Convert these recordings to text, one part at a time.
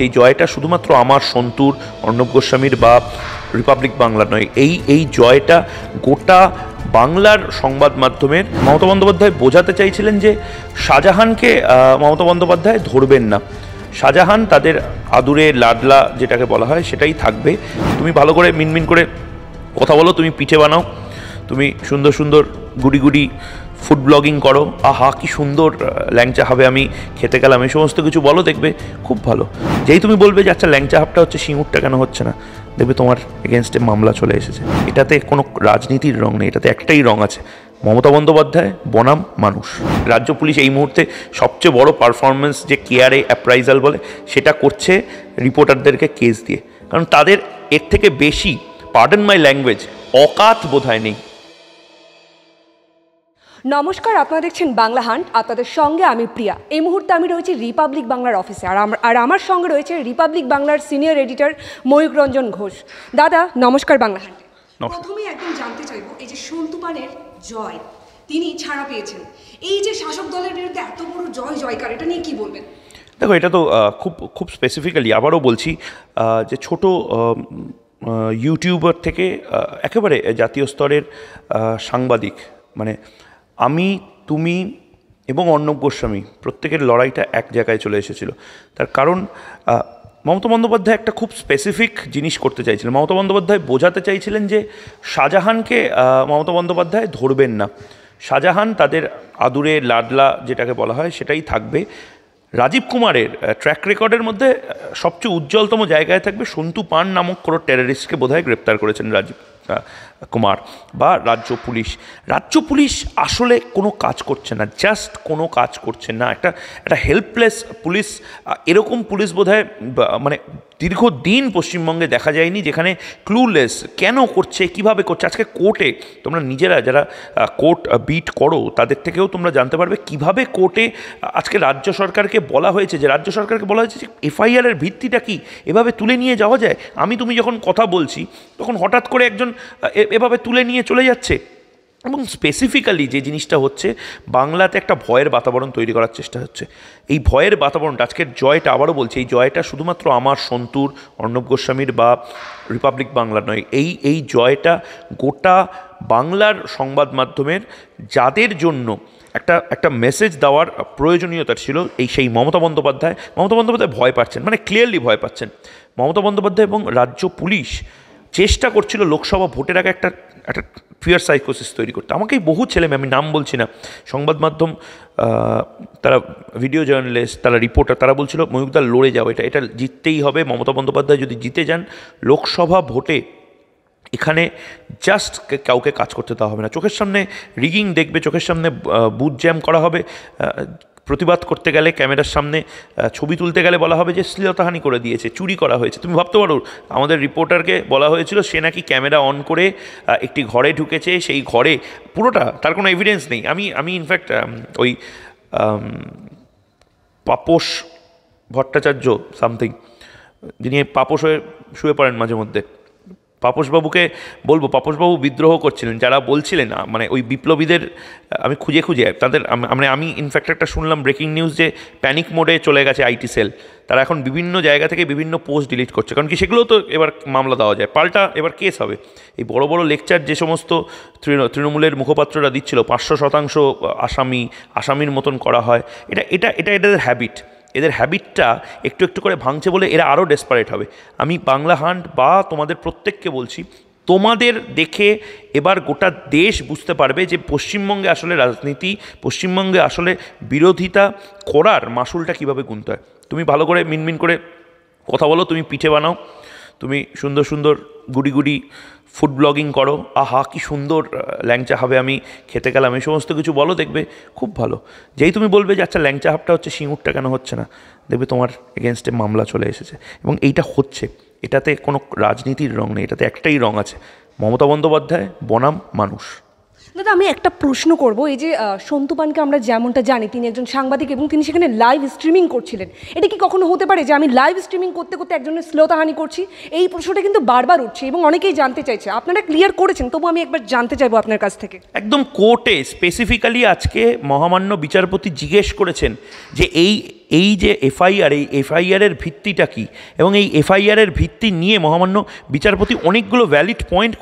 এই জয়টা শুধুমাত্র আমার সন্তুর, অর্ণব গোস্বামীর বা রিপাবলিক বাংলা নয়, এই জয়টা গোটা বাংলার সংবাদ মাধ্যমের। মমতা বন্দ্যোপাধ্যায় বোঝাতে চাইছিলেন যে শাহজাহানকে মমতা বন্দ্যোপাধ্যায় ধরবেন না, শাহজাহান তাদের আদুরে লাডলা যেটাকে বলা হয় সেটাই থাকবে। তুমি ভালো করে মিনমিন করে কথা বলো, তুমি পিঠে বানাও, তুমি সুন্দর সুন্দর গুড়ি গুড়ি ফুড ব্লগিং করো, আহা কি সুন্দর ল্যাংচা হবে আমি খেতে গেলাম, এই সমস্ত কিছু বলো, দেখবে খুব ভালো। যেই তুমি বলবে যে আচ্ছা ল্যাংচা হাবটা হচ্ছে, সিঙ্গুরটা কেন হচ্ছে না, দেখবে তোমার এগেনস্টে মামলা চলে এসেছে। এটাতে কোনো রাজনীতির রং নেই, এটাতে একটাই রং আছে, মমতা বন্দ্যোপাধ্যায় বনাম মানুষ। রাজ্য পুলিশ এই মুহূর্তে সবচেয়ে বড় পারফরমেন্স যে কেআরএ অ্যাপ্রাইজাল বলে সেটা করছে রিপোর্টারদেরকে কেস দিয়ে, কারণ তাদের এর থেকে বেশি, পার্ডন মাই ল্যাঙ্গুয়েজ, অকাত বোধহয় নেই। নমস্কার, আপনারা দেখছেন বাংলা হান্ট, আপনাদের সঙ্গে আমি প্রিয়া। এই মুহূর্তে আমি রয়েছি রিপাবলিক বাংলার অফিসে, আর আমার সঙ্গে রয়েছে রিপাবলিক বাংলার সিনিয়র এডিটর ময়ূক রঞ্জন ঘোষ। দাদা নমস্কার বাংলা হান্টে। প্রথমেই একদম জানতে চাইবো, এই যে সন্তু পানের জয়, তিনি ছাড়া পেয়েছেন, এই যে শাসক দলের বিরুদ্ধে এত বড় জয়কার, এটা নিয়ে কি বলবেন? দেখো, এটা তো খুব স্পেসিফিক্যালি আবারও বলছি যে ছোট ইউটিউবার থেকে একেবারে জাতীয় স্তরের সাংবাদিক, মানে আমি, তুমি এবং অর্ণব গোস্বামী প্রত্যেকের লড়াইটা এক জায়গায় চলে এসেছিল। তার কারণ মমতা বন্দ্যোপাধ্যায় একটা খুব স্পেসিফিক জিনিস করতে চাইছিলেন। মমতা বন্দ্যোপাধ্যায় বোঝাতে চাইছিলেন যে শাহজাহানকে মমতা বন্দ্যোপাধ্যায় ধরবেন না, শাহজাহান তাদের আদুরে লাডলা যেটাকে বলা হয় সেটাই থাকবে। রাজীব কুমারের ট্র্যাক রেকর্ডের মধ্যে সবচেয়ে উজ্জ্বলতম জায়গায় থাকবে সন্তু পান নামক কোনো টেররিস্টকে বোধহয় গ্রেপ্তার করেছেন রাজীব কুমার বা রাজ্য পুলিশ আসলে কোনো কাজ করছে না, জাস্ট কোনো কাজ করছে না। একটা হেল্পলেস পুলিশ, এরকম পুলিশ বোধহয় মানে দীর্ঘদিন পশ্চিমবঙ্গে দেখা যায়নি, যেখানে ক্লুলেস কেন করছে, কিভাবে করছে। আজকে কোর্টে তোমরা নিজেরা যারা কোর্ট বিট করো তাদের থেকেও তোমরা জানতে পারবে কিভাবে কোর্টে আজকে রাজ্য সরকারকে বলা হয়েছে যে এফআইআরের ভিত্তিটা কি, এভাবে তুলে নিয়ে যাওয়া যায়। তুমি যখন কথা বলছি তখন হঠাৎ করে একজন এভাবে তুলে নিয়ে চলে যাচ্ছে। এবং স্পেসিফিক্যালি যে জিনিসটা হচ্ছে, বাংলাতে একটা ভয়ের বাতাবরণ তৈরি করার চেষ্টা হচ্ছে। এই ভয়ের বাতাবরণটা, আজকের জয়টা আবারও বলছি, এই জয়টা শুধুমাত্র আমার সন্তুর, অর্ণব গোস্বামীর বা রিপাবলিক বাংলা নয়, এই জয়টা গোটা বাংলার সংবাদ মাধ্যমের, যাদের জন্য একটা মেসেজ দেওয়ার প্রয়োজনীয়তা ছিল, সেই মমতা বন্দ্যোপাধ্যায় ভয় পাচ্ছেন, মানে ক্লিয়ারলি ভয় পাচ্ছেন। মমতা বন্দ্যোপাধ্যায় এবং রাজ্য পুলিশ চেষ্টা করছিল লোকসভা ভোটের আগে একটা ফিয়ার সাইকোসিস তৈরি করতে। আমাকেই বহু ছেলেমেয়ে, আমি নাম বলছি না, সংবাদ মাধ্যম, তারা ভিডিও জার্নালিস্ট, তারা রিপোর্টার, তারা বলছিল ময়ূকদা লড়ে যাও, এটা জিততেই হবে। মমতা বন্দ্যোপাধ্যায় যদি জিতে যান লোকসভা ভোটে, এখানে জাস্ট কাউকে কাজ করতে দেওয়া হবে না। চোখের সামনে রিগিং দেখবে, চোখের সামনে বুথ জ্যাম করা হবে, প্রতিবাদ করতে গেলে ক্যামেরার সামনে ছবি তুলতে গেলে বলা হবে যে শ্লীলতাহানি করে দিয়েছে, চুরি করা হয়েছে। তুমি ভাবতে পারো, আমাদের রিপোর্টারকে বলা হয়েছিল সে নাকি ক্যামেরা অন করে একটি ঘরে ঢুকেছে, সেই ঘরে পুরোটা, তার কোনো এভিডেন্স নেই। আমি ইনফ্যাক্ট ওই পাপোশ ভট্টাচার্য সামথিং, যিনি পাপোশ হয়ে শুয়ে পড়েন মাঝে মধ্যে, পাপোশবাবুকে বলবো, পাপোশবাবু বিদ্রোহ করছিলেন, যারা বলছিলেন মানে ওই বিপ্লবীদের, আমি খুঁজে তাদের, আমি ইনফ্যাক্ট একটা শুনলাম ব্রেকিং নিউজ যে প্যানিক মোডে চলে গেছে আইটি সেল, তারা এখন বিভিন্ন জায়গা থেকে বিভিন্ন পোস্ট ডিলিট করছে, কারণ কি সেগুলোও তো এবার মামলা দেওয়া যায়, পাল্টা এবার কেস হবে। এই বড় বড় লেকচার যে সমস্ত তৃণমূলের মুখপাত্ররা দিচ্ছিল, 500% আসামির মতন করা হয়, এদের হ্যাবিট, এদের হ্যাবিটটা একটু একটু করে ভাঙছে বলে এরা আরও ডেসপারেট হবে। আমি বাংলা হান্ট বা তোমাদের প্রত্যেককে বলছি, তোমাদের দেখে এবার গোটা দেশ বুঝতে পারবে যে পশ্চিমবঙ্গে আসলে রাজনীতি, পশ্চিমবঙ্গে আসলে বিরোধিতা করার মাসুলটা কীভাবে গুনতে হয়। তুমি ভালো করে মিনমিন করে কথা বলো, তুমি পিঠে বানাও, তুমি সুন্দর সুন্দর গুড়ি গুড়ি ফুড ব্লগিং করো, আহা কি সুন্দর ল্যাংচা হবে আমি খেতে গেলাম, এই সমস্ত কিছু বলো, দেখবে খুব ভালো। যেই তুমি বলবে যে আচ্ছা ল্যাংচা হাবটা হচ্ছে, সিঙ্গুরটা কেন হচ্ছে না, দেখবে তোমার এগেনস্টে মামলা চলে এসেছে। এবং এইটা হচ্ছে, এটাতে কোনো রাজনীতির রং নেই, এটাতে একটাই রং আছে, মমতা বন্দ্যোপাধ্যায় বনাম মানুষ। দাদা আমি একটা প্রশ্ন করব, এই যে সন্তু পানকে আমরা যেমনটা জানি তিনি একজন সাংবাদিক এবং তিনি সেখানে লাইভ স্ট্রিমিং করছিলেন, এটা কি কখনো হতে পারে যে আমি লাইভ স্ট্রিমিং করতে করতে একজনের শ্লীলতাহানি করছি? এই প্রশ্নটা কিন্তু বারবার উঠছে এবং অনেকেই জানতে চাইছে, আপনারা ক্লিয়ার করেছেন, তবু আমি একবার জানতে চাইবো আপনার কাছ থেকে। একদম কোর্টে স্পেসিফিক্যালি আজকে মহামান্য বিচারপতি জিজ্ঞেস করেছেন যে এই যে এফআইআর, এই এফআইআরের ভিত্তিটা কী, এবং এই এফআইআরের ভিত্তি নিয়ে মহামান্য বিচারপতি অনেকগুলো ভ্যালিড পয়েন্ট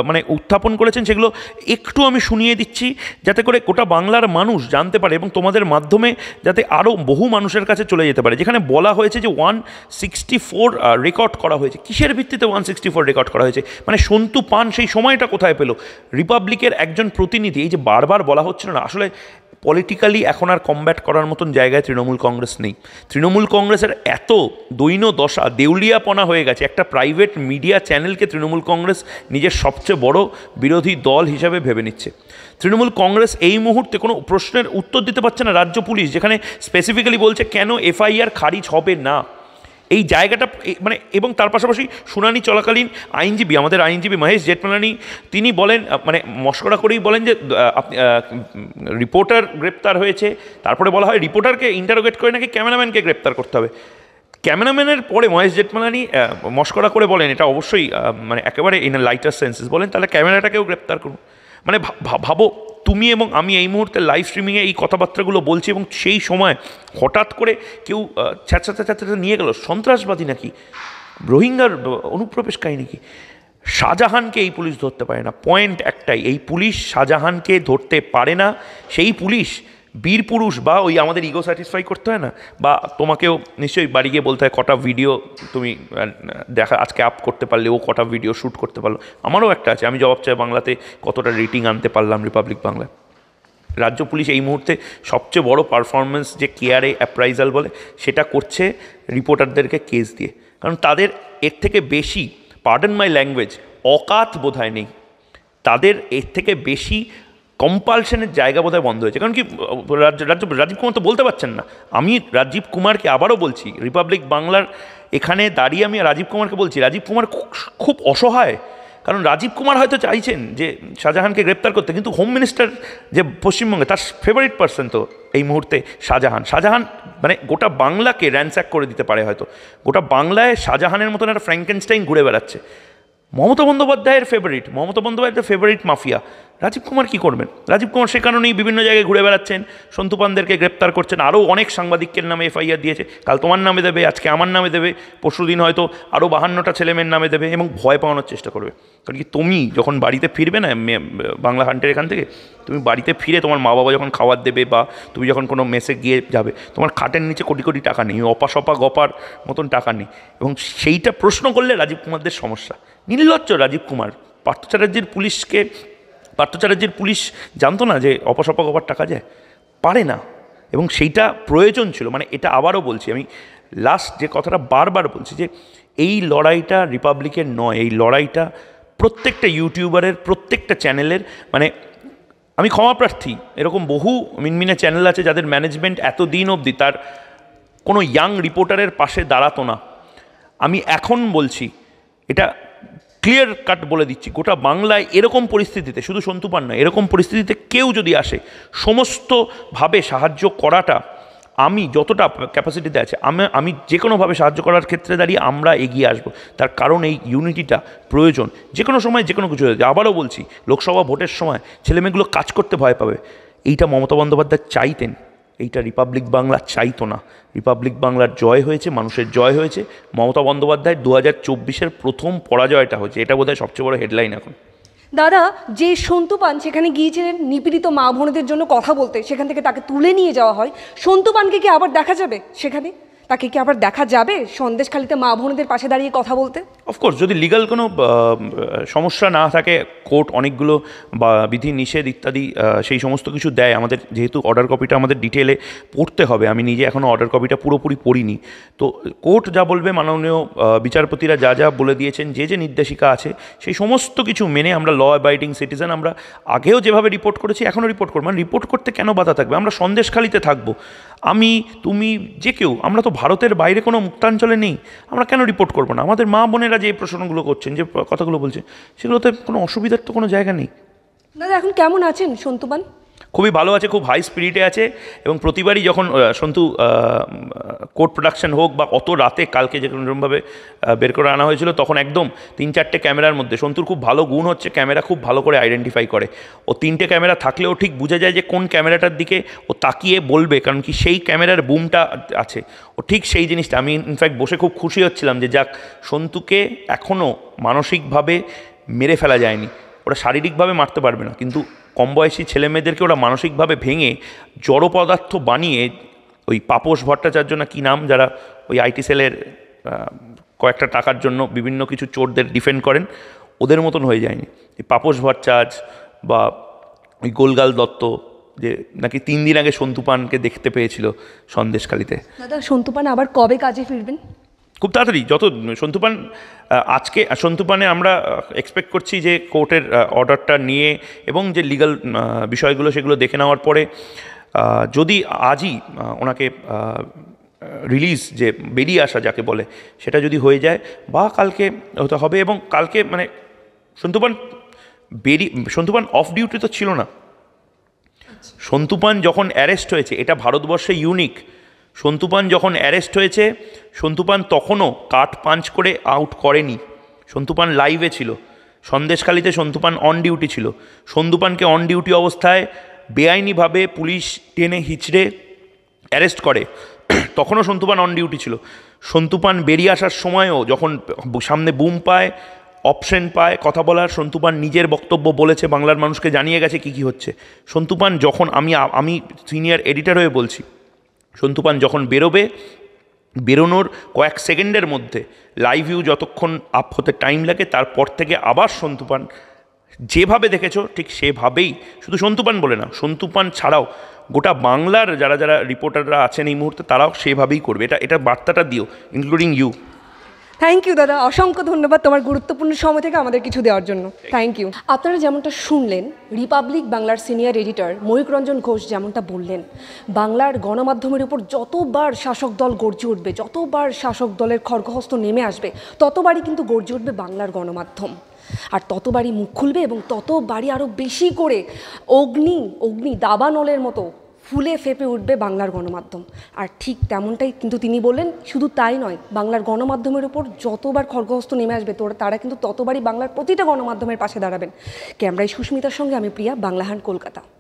মানে উত্থাপন করেছেন, সেগুলো একটু আমি শুনিয়ে দিচ্ছি যাতে করে গোটা বাংলার মানুষ জানতে পারে এবং তোমাদের মাধ্যমে যাতে আরও বহু মানুষের কাছে চলে যেতে পারে। যেখানে বলা হয়েছে যে 164 রেকর্ড করা হয়েছে। কিসের ভিত্তিতে 164 রেকর্ড করা হয়েছে? মানে সন্তু পান সেই সময়টা কোথায় পেল? রিপাবলিকের একজন প্রতিনিধি, এই যে বারবার বলা হচ্ছিল না, আসলে পলিটিক্যালি এখন আর কমব্যাট করার মতন জায়গায় তৃণমূল কংগ্রেস নেই। তৃণমূল কংগ্রেসের এত দৈন্য দশা, দেউলিয়াপনা হয়ে গেছে, একটা প্রাইভেট মিডিয়া চ্যানেলকে তৃণমূল কংগ্রেস নিজের সবচেয়ে বড় বিরোধী দল হিসাবে ভেবে নিচ্ছে। তৃণমূল কংগ্রেস এই মুহূর্তে কোনো প্রশ্নের উত্তর দিতে পারছে না। রাজ্য পুলিশ যেখানে স্পেসিফিক্যালি বলছে কেন এফআইআর খারিজ হবে না, এই জায়গাটা মানে, এবং তার পাশাপাশি শুনানি চলাকালীন আইনজীবী, আমাদের আইনজীবী মহেশ জেঠমালানি, তিনি বলেন, মানে মস্করা করেই বলেন যে রিপোর্টার গ্রেপ্তার হয়েছে, তারপরে বলা হয় রিপোর্টারকে ইন্টারোগেট করে নাকি ক্যামেরাম্যানকে গ্রেপ্তার করতে হবে। ক্যামেরাম্যানের পরে মহেশ জেঠমালানি মস্করা করে বলেন, এটা অবশ্যই মানে একেবারে ইন লাইটার সেন্সেস, বলেন তাহলে ক্যামেরাটাকেও গ্রেপ্তার করুন। মানে ভাবো, তুমি এবং আমি এই মুহূর্তে লাইভ স্ট্রিমিংয়ে এই কথাবার্তাগুলো বলছি, এবং সেই সময় হঠাৎ করে কেউ ছ্যাঁচড়াতে নিয়ে গেল সন্ত্রাসবাদী নাকি, রোহিঙ্গার অনুপ্রবেশকারী নাকি। শাহজাহানকে এই পুলিশ ধরতে পারে না। পয়েন্ট একটাই, এই পুলিশ শাহজাহানকে ধরতে পারে না। সেই পুলিশ বীর পুরুষ, বা ওই আমাদের ইগো স্যাটিসফাই করতে হয় না, বা তোমাকেও নিশ্চয়ই বাড়ি গিয়ে বলতে হয় কটা ভিডিও তুমি দেখা আজকে আপ করতে পারলে, ও কটা ভিডিও শ্যুট করতে পারলো। আমারও একটা আছে, আমি জবাব চাই বাংলাতে কতটা রেটিং আনতে পারলাম রিপাবলিক বাংলায়। রাজ্য পুলিশ এই মুহূর্তে সবচেয়ে বড় পারফরমেন্স যে কেআরএ অ্যাপ্রাইজাল বলে, সেটা করছে রিপোর্টারদেরকে কেস দিয়ে। কারণ তাদের এর থেকে বেশি, পার্ডন মাই ল্যাঙ্গুয়েজ, অকাত বোধহয় নেই। তাদের এর থেকে বেশি কম্পালশনের জায়গা বোধহয় বন্ধ হয়েছে। কারণ কি, রাজীব কুমার তো বলতে পারছেন না। আমি রাজীব কুমারকে আবারও বলছি, রিপাবলিক বাংলার এখানে দাঁড়িয়ে আমি রাজীব কুমারকে বলছি, রাজীব কুমার খুব অসহায়। কারণ রাজীব কুমার হয়তো চাইছেন যে শাহজাহানকে গ্রেপ্তার করতে, কিন্তু হোম মিনিস্টার যে পশ্চিমবঙ্গে, তার ফেভারিট পার্সন তো এই মুহূর্তে শাহজাহান মানে গোটা বাংলাকে র্যানস্যাক করে দিতে পারে হয়তো। গোটা বাংলায় শাহজাহানের মতন একটা ফ্র্যাঙ্কেনস্টাইন ঘুরে বেড়াচ্ছে। মমতা বন্দ্যোপাধ্যায়ের ফেভারিট মাফিয়া রাজীব কুমার কী করবেন? রাজীব কুমার সে কারণেই বিভিন্ন জায়গায় ঘুরে বেড়াচ্ছেন, সন্তু পানদেরকে গ্রেপ্তার করছেন, আরও অনেক সাংবাদিকের নামে এফআইআর দিয়েছে। কাল তোমার নামে দেবে, আজকে আমার নামে দেবে, পরশুদিন হয়তো আরও 52টা ছেলেমেয়ের নামে দেবে, এবং ভয় পাওয়ানোর চেষ্টা করবে। কারণ কি, তুমি যখন বাড়িতে ফিরবে না বাংলা হান্টের এখান থেকে, তুমি বাড়িতে ফিরে তোমার মা বাবা যখন খাবার দেবে, বা তুমি যখন কোনো মেসে গিয়ে যাবে, তোমার খাটের নিচে কোটি কোটি টাকা নেই, অপাসপা গপার মতন টাকা নেই, এবং সেইটা প্রশ্ন করলে রাজীব কুমারদের সমস্যা। নির্লজ্জ রাজীব কুমার। পার্থ চ্যাটার্জির পুলিশ জানতো না যে অপসপা গপার টাকা যায়? পারে না, এবং সেইটা প্রয়োজন ছিল। মানে এটা আবারও বলছি, আমি লাস্ট যে কথাটা বারবার বলছি, যে এই লড়াইটা রিপাবলিকের নয়, এই লড়াইটা প্রত্যেকটা ইউটিউবারের, প্রত্যেকটা চ্যানেলের। মানে আমি ক্ষমাপ্রার্থী, এরকম বহু মিনমিনে চ্যানেল আছে যাদের ম্যানেজমেন্ট এতদিন অবধি তার কোনো ইয়াং রিপোর্টারের পাশে দাঁড়াতো না। আমি এখন বলছি, এটা ক্লিয়ার কাট বলে দিচ্ছি, গোটা বাংলায় এরকম পরিস্থিতিতে, শুধু সন্তু পান নয়, এরকম পরিস্থিতিতে কেউ যদি আসে, সমস্তভাবে সাহায্য করাটা, আমি যতটা ক্যাপাসিটিতে আছে, আমি যে কোনোভাবে সাহায্য করার ক্ষেত্রে দাঁড়িয়ে আমরা এগিয়ে আসবো। তার কারণ এই ইউনিটিটা প্রয়োজন। যে কোনো সময় যে কোনো কিছু হয়ে যায়। আবারও বলছি, লোকসভা ভোটের সময় ছেলেমেয়েগুলো কাজ করতে ভয় পাবে। এইটা মমতা বন্দ্যোপাধ্যায় চাইতেন, এইটা রিপাবলিক বাংলা চাইতো না। রিপাবলিক বাংলার জয় হয়েছে, মানুষের জয় হয়েছে। মমতা বন্দ্যোপাধ্যায় 2024-এর প্রথম পরাজয়টা হয়েছে, এটা বোধহয় সবচেয়ে বড় হেডলাইন এখন। দাদা, যে সন্তু পান সেখানে গিয়েছিলেন নিপীড়িত মা বোনদের জন্য কথা বলতে, সেখান থেকে তাকে তুলে নিয়ে যাওয়া হয়। সন্তু পানকে কি আবার দেখা যাবে সেখানে? তাকে কি আবার দেখা যাবে সন্দেশখালিতে মা বোনদের পাশে দাঁড়িয়ে কথা বলতে? অফকোর্স, যদি লিগাল কোনো সমস্যা না থাকে, কোর্ট অনেকগুলো বা বিধি নিষেধ ইত্যাদি সেই সমস্ত কিছু দেয়। আমাদের যেহেতু অর্ডার কপিটা আমাদের ডিটেলে পড়তে হবে, আমি নিজে এখনও অর্ডার কপিটা পুরোপুরি পড়িনি, তো কোর্ট যা বলবে, মাননীয় বিচারপতিরা যা যা বলে দিয়েছেন, যে নির্দেশিকা আছে, সেই সমস্ত কিছু মেনে আমরা ল অ্যাবাইডিং সিটিজেন, আমরা আগেও যেভাবে রিপোর্ট করেছি এখনও রিপোর্ট করবো। মানে রিপোর্ট করতে কেন বাধা থাকবে? আমরা সন্দেশখালিতে থাকবো, আমি, তুমি, যে কেউ, আমরা তো ভারতের বাইরে কোনো মুক্তাঞ্চলে নেই, আমরা কেন রিপোর্ট করবো না? আমাদের মা বোনেরা যে প্রশ্নগুলো করছেন, যে কথাগুলো বলছেন, সেগুলোতে কোনো অসুবিধার তো কোনো জায়গা নেই। দাদা, এখন কেমন আছেন সন্তু পান? খুবই ভালো আছে, খুব হাই স্পিরিটে আছে, এবং প্রতিবারই যখন সন্তু কোর্ট প্রোডাকশন হোক বা অত রাতে কালকে যেরকমভাবে বের করে আনা হয়েছিল, তখন একদম 3-4টে ক্যামেরার মধ্যে সন্তুর খুব ভালো গুণ হচ্ছে ক্যামেরা খুব ভালো করে আইডেন্টিফাই করে। ও 3টে ক্যামেরা থাকলেও ঠিক বোঝা যায় যে কোন ক্যামেরাটার দিকে ও তাকিয়ে বলবে, কারণ কি সেই ক্যামেরার বুমটা আছে, ও ঠিক সেই জিনিসটা। আমি ইনফ্যাক্ট বসে খুব খুশি হচ্ছিলাম যে যাক, সন্তুকে এখনও মানসিকভাবে মেরে ফেলা যায়নি। ওরা শারীরিকভাবে মারতে পারবে না, কিন্তু কম বয়সী ছেলেমেয়েদেরকে ওরা মানসিকভাবে ভেঙে জড় পদার্থ বানিয়ে, ওই পাপোশ ভট্টাচার্য না কী নাম, যারা ওই আইটি সেলের কয়েকটা টাকার জন্য বিভিন্ন কিছু চোরদের ডিফেন্ড করেন, ওদের মতন হয়ে যায়নি। এই পাপোশ ভট্টাচার্য বা ওই গোলগাল দত্ত, যে নাকি 3 দিন আগে সন্তুপানকে দেখতে পেয়েছিল সন্দেশখালিতে। দাদা, সন্তুপান আবার কবে কাজে ফিরবেন? খুব তাড়াতাড়ি, যত সন্তুপান আজকে সন্তুপানে আমরা এক্সপেক্ট করছি যে কোর্টের অর্ডারটা নিয়ে এবং যে লিগ্যাল বিষয়গুলো সেগুলো দেখে নেওয়ার পরে যদি আজই ওনাকে রিলিজ, যে বেরিয়ে আসা যাকে বলে, সেটা যদি হয়ে যায় বা কালকে হতে হবে। এবং কালকে মানে সন্তুপান অফ ডিউটি তো ছিল না। সন্তুপান যখন অ্যারেস্ট হয়েছে, এটা ভারতবর্ষে ইউনিক, সন্তুপান যখন অ্যারেস্ট হয়েছে, সন্তুপান তখনও কাট পাঞ্চ করে আউট করেনি। সন্তুপান লাইভে ছিল, সন্দেশখালিতে সন্তুপান অন ডিউটি ছিল। সন্তুপানকে অন ডিউটি অবস্থায় বেআইনিভাবে পুলিশ টেনে হিচড়ে অ্যারেস্ট করে, তখনও সন্তুপান অন ডিউটি ছিল। সন্তুপান বেরিয়ে আসার সময়ও যখন সামনে বুম পায়, অপশন পায় কথা বলার, সন্তুপান নিজের বক্তব্য বলেছে, বাংলার মানুষকে জানিয়ে গেছে কী কী হচ্ছে। সন্তুপান যখন আমি সিনিয়র এডিটর হয়ে বলছি, সন্তুপান যখন বেরোনোর কয়েক সেকেন্ডের মধ্যে লাইভ ভিউ যতক্ষণ আপ হতে টাইম লাগে, তারপর থেকে আবার সন্তুপান যেভাবে দেখেছো ঠিক সেভাবেই, শুধু সন্তুপান বলে না, সন্তুপান ছাড়াও গোটা বাংলার যারা যারা রিপোর্টাররা আছেন এই মুহূর্তে, তারাও সেভাবেই করবে। এটা বার্তাটা দিও, ইনক্লুডিং ইউ। থ্যাংক ইউ দাদা, অসংখ্য ধন্যবাদ তোমার গুরুত্বপূর্ণ সময় থেকে আমাদের কিছু দেওয়ার জন্য। Thank you. আপনারা যেমনটা শুনলেন, রিপাবলিক বাংলার সিনিয়র এডিটর ময়ূক রঞ্জন ঘোষ যেমনটা বললেন, বাংলার গণমাধ্যমের উপর যতবার শাসক দল গর্জে উঠবে, যতবার শাসক দলের খড়গহস্ত নেমে আসবে, ততবারই কিন্তু গর্জে উঠবে বাংলার গণমাধ্যম, আর ততবারই মুখ খুলবে এবং ততবারই আরও বেশি করে অগ্নি দাবানলের মতো ফুলে ফেপে উঠবে বাংলার গণমাধ্যম। আর ঠিক তেমনটাই কিন্তু তিনি বললেন। শুধু তাই নয়, বাংলার গণমাধ্যমের উপর যতবার খড়গহস্ত নেমে আসবে, তারা কিন্তু ততবারই বাংলার প্রতিটা গণমাধ্যমের পাশে দাঁড়াবেন। ক্যামেরায় সুস্মিতার সঙ্গে আমি প্রিয়া, বাংলাহান্ট, কলকাতা।